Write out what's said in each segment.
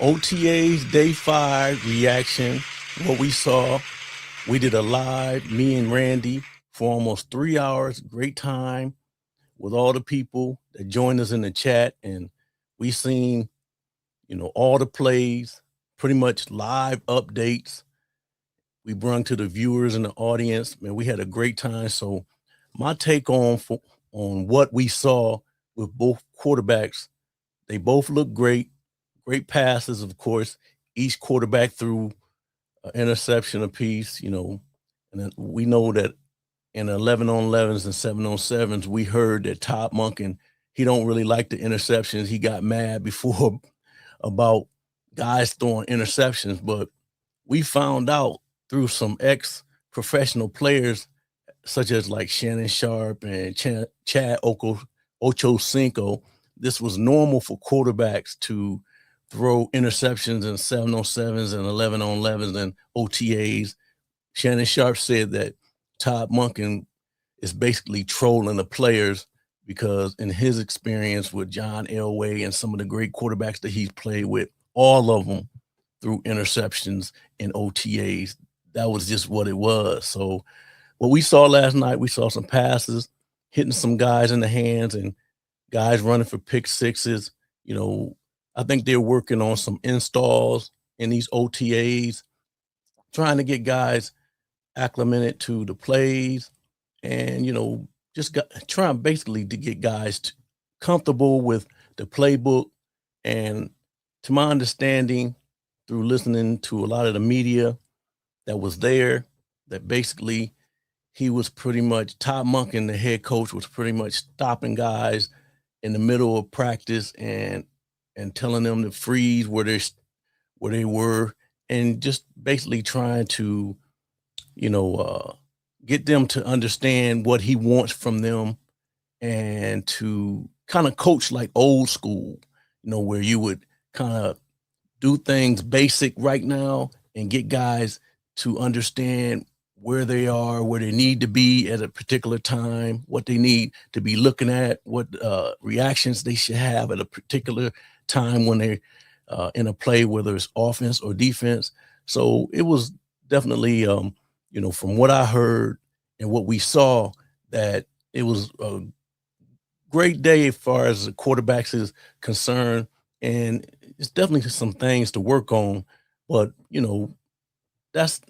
OTA's Day 5 reaction, what we saw. We did a live, me and Randy, for almost 3 hours. Great time with all the people that joined us in the chat. And we seen, all the plays, pretty much live updates. We brung to the viewers and the audience. Man, we had a great time. So my take on what we saw with both quarterbacks, they both look great. Great passes, of course. Each quarterback threw an interception apiece, and then we know that in 11 on 11s and 7 on 7s, we heard that Todd Monken, he don't really like the interceptions. He got mad before about guys throwing interceptions, but we found out through some ex-professional players such as like Shannon Sharp and Chad Ochocinco, this was normal for quarterbacks to throw interceptions in 7 on 7s and 11 on 11s and OTAs. Shannon Sharp said that Todd Monken is basically trolling the players because in his experience with John Elway and some of the great quarterbacks that he's played with, all of them threw interceptions in OTAs. That was just what it was. So what we saw last night, we saw some passes, hitting some guys in the hands and guys running for pick sixes. I think they're working on some installs in these OTAs, trying to get guys acclimated to the plays and, just trying basically to get guys comfortable with the playbook. And to my understanding, through listening to a lot of the media that was there, that basically he was pretty much, Todd Monken, the head coach, was pretty much stopping guys in the middle of practice and telling them to freeze where they were, and just basically trying to, get them to understand what he wants from them and to kind of coach like old school, where you would kind of do things basic right now and get guys to understand where they are, where they need to be at a particular time, what they need to be looking at, what reactions they should have at a particular time when they're in a play, whether it's offense or defense. So it was definitely, from what I heard and what we saw, that it was a great day as far as the quarterbacks is concerned. And it's definitely some things to work on, but that's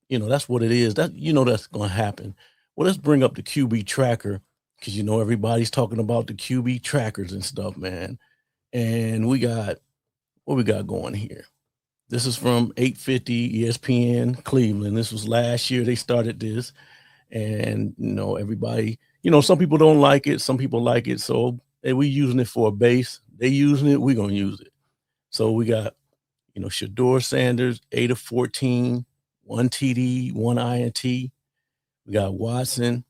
that's what it is. That's going to happen. Well, let's bring up the QB tracker because everybody's talking about the QB trackers and stuff, man. And we got what we got going here. This is from 850 ESPN Cleveland. This was last year they started this, and everybody, some people don't like it, some people like it. So we using it for a base. They using it, we're gonna use it. So we got Shador Sanders, 8 of 14, 1 TD, 1 INT. We got Watson,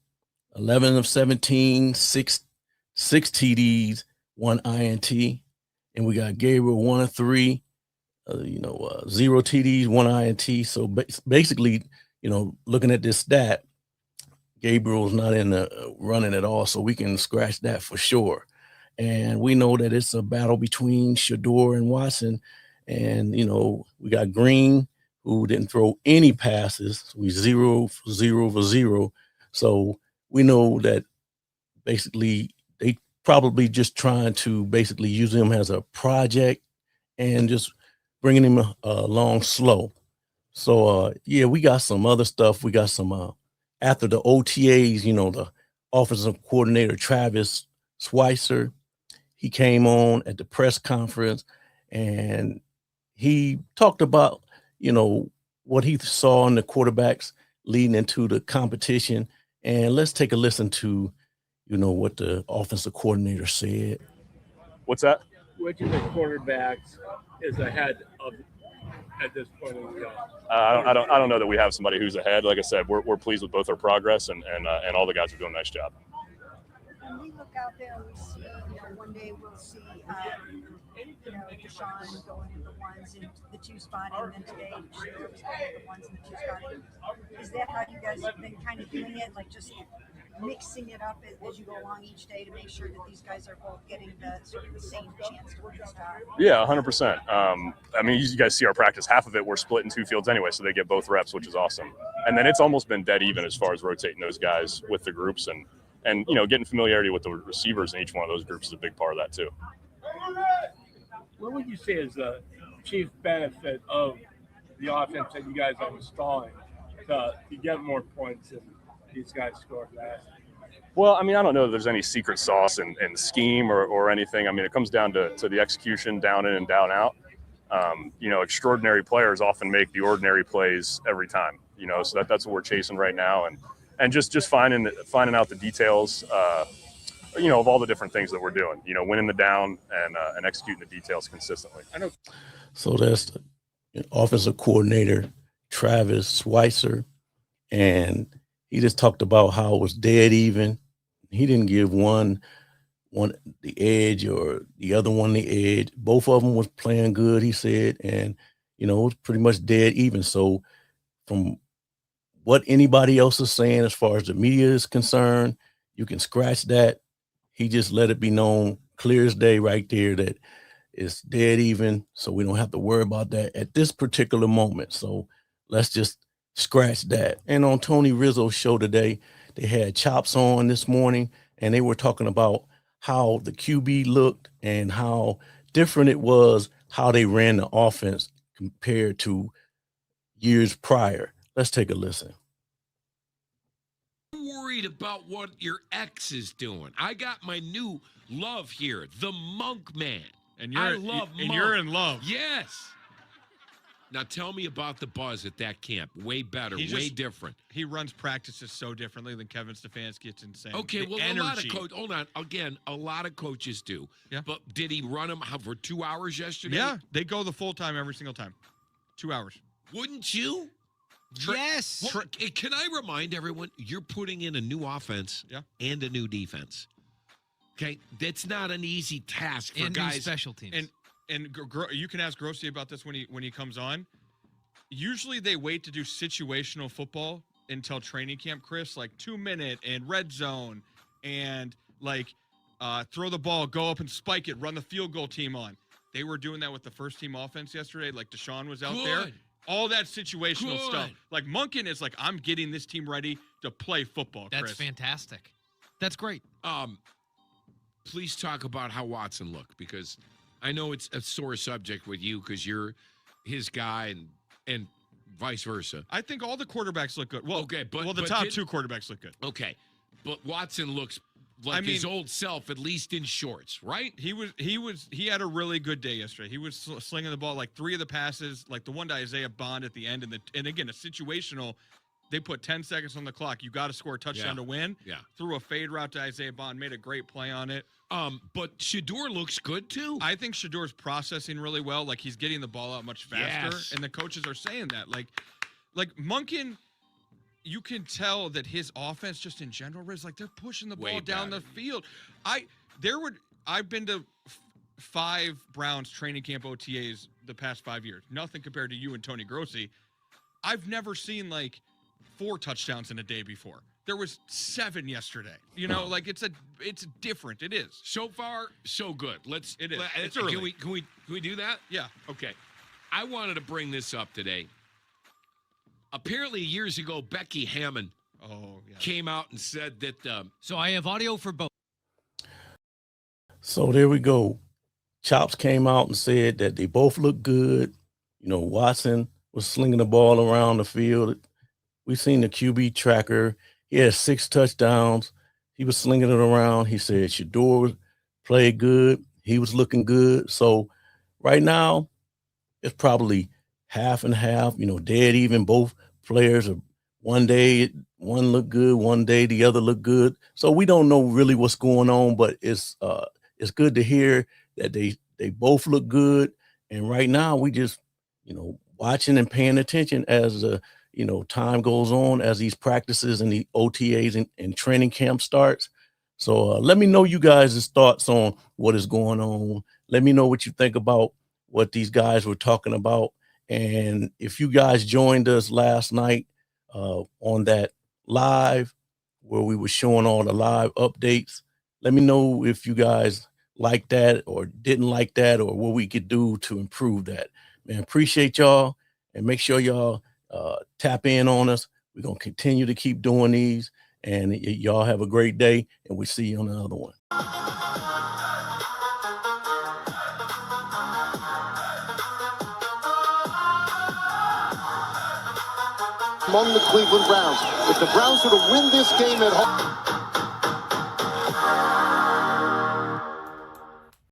11 of 17, six TDs, 1 INT. And we got Gabriel, 1 of 3, 0 TDs, 1 INT. So basically, looking at this stat, Gabriel's not in the running at all, so we can scratch that for sure. And we know that it's a battle between Shador and Watson. And, we got Green, who didn't throw any passes. So we 0 for 0 for 0. So we know that basically they probably just trying to basically use him as a project and just bringing him along slow. So, we got some other stuff. We got some, after the OTAs, the offensive coordinator, Travis Schweitzer, he came on at the press conference and he talked about, what he saw in the quarterbacks leading into the competition. And let's take a listen to, what the offensive coordinator said. What's that? Which of the quarterbacks is ahead of at this point in the game? I don't know that we have somebody who's ahead. Like I said, we're pleased with both our progress, and all the guys are doing a nice job. When we look out there and we see, one day we'll see, Deshaun going into the ones into the two spot, and then today Shador was going into the ones and the two spot. Is that how you guys have been kind of doing it? Like just mixing it up as you go along each day to make sure that these guys are both getting the sort of the same chance to win the star? Yeah, 100%. I mean, you guys see our practice. Half of it we're split in two fields anyway, so they get both reps, which is awesome. And then it's almost been dead even as far as rotating those guys with the groups, and getting familiarity with the receivers in each one of those groups is a big part of that too. What would you say is the chief benefit of the offense that you guys are installing to get more points than these guys scored last? Well, I mean, I don't know if there's any secret sauce in scheme or anything. I mean, it comes down to the execution, down in and down out. Extraordinary players often make the ordinary plays every time. So that's what we're chasing right now, and just finding out the details. Of all the different things that we're doing. Winning the down and executing the details consistently. I know. So that's the offensive coordinator, Travis Schweitzer, and he just talked about how it was dead even. He didn't give one the edge or the other one the edge. Both of them was playing good, he said, and it was pretty much dead even. So from what anybody else is saying as far as the media is concerned, you can scratch that. He just let it be known clear as day right there that it's dead even, so we don't have to worry about that at this particular moment. So let's just scratch that. And on Tony Rizzo's show today, they had Chops on this morning, and they were talking about how the QB looked and how different it was, how they ran the offense compared to years prior. Let's take a listen. Worried about what your ex is doing. I got my new love here, the Monk Man. And I love Monk. you're in love. Yes. Now tell me about the buzz at that camp. Way better, way different. He runs practices so differently than Kevin Stefanski. It's insane. Okay, well, energy. a lot of coaches. Hold on. Again, a lot of coaches do. Yeah. But did he run them for 2 hours yesterday? Yeah, they go the full time every single time. 2 hours. Wouldn't you? Yes. Well, can I remind everyone, you're putting in a new offense and a new defense. Okay, that's not an easy task for and guys. New special teams. And you can ask Grossi about this when he comes on. Usually they wait to do situational football until training camp, Chris, like 2-minute and red zone and throw the ball, go up and spike it, run the field goal team on. They were doing that with the first team offense yesterday. Like Deshaun was out there. All that situational stuff. Like Monken is like, I'm getting this team ready to play football, Chris. That's fantastic. That's great. Please talk about how Watson looked, because I know it's a sore subject with you because you're his guy and vice versa. I think all the quarterbacks look good. Well, okay, the top two quarterbacks look good. Okay, but Watson looks like his old self, at least in shorts, right? He had a really good day yesterday. He was slinging the ball, like 3 of the passes, like the one to Isaiah Bond at the end, and again, a situational. They put 10 seconds on the clock. You got to score a touchdown to win. Yeah. Threw a fade route to Isaiah Bond, made a great play on it. But Shedeur looks good too. I think Shedor's processing really well. Like he's getting the ball out much faster, and the coaches are saying that. Like Monken, you can tell that his offense, just in general, is like they're pushing the ball down the field. I've been to 5 Browns training camp OTAs the past 5 years. Nothing compared to you and Tony Grossi. I've never seen 4 touchdowns in a day before. There was 7 yesterday. It's different. It is. So far, so good. It is. It's early. Can we do that? Yeah. Okay. I wanted to bring this up today. Apparently, years ago, Becky Hammond came out and said that. So I have audio for both. So there we go. Chops came out and said that they both look good. Watson was slinging the ball around the field. We've seen the QB tracker. He had 6 touchdowns. He was slinging it around. He said Shedeur played good. He was looking good. So right now, it's probably half and half, dead even. Both players are one day, one look good, one day the other look good. So we don't know really what's going on, but it's good to hear that they both look good. And right now we just, watching and paying attention as time goes on, as these practices and the OTAs and training camp starts. So let me know you guys' thoughts on what is going on. Let me know what you think about what these guys were talking about. And if you guys joined us last night on that live, where we were showing all the live updates. Let me know if you guys like that or didn't like that, or what we could do to improve that. Man, appreciate y'all, and make sure y'all tap in on us. We're going to continue to keep doing these, and y'all have a great day, and we'll see you on another one. Among the Cleveland Browns. If the Browns were to win this game at home.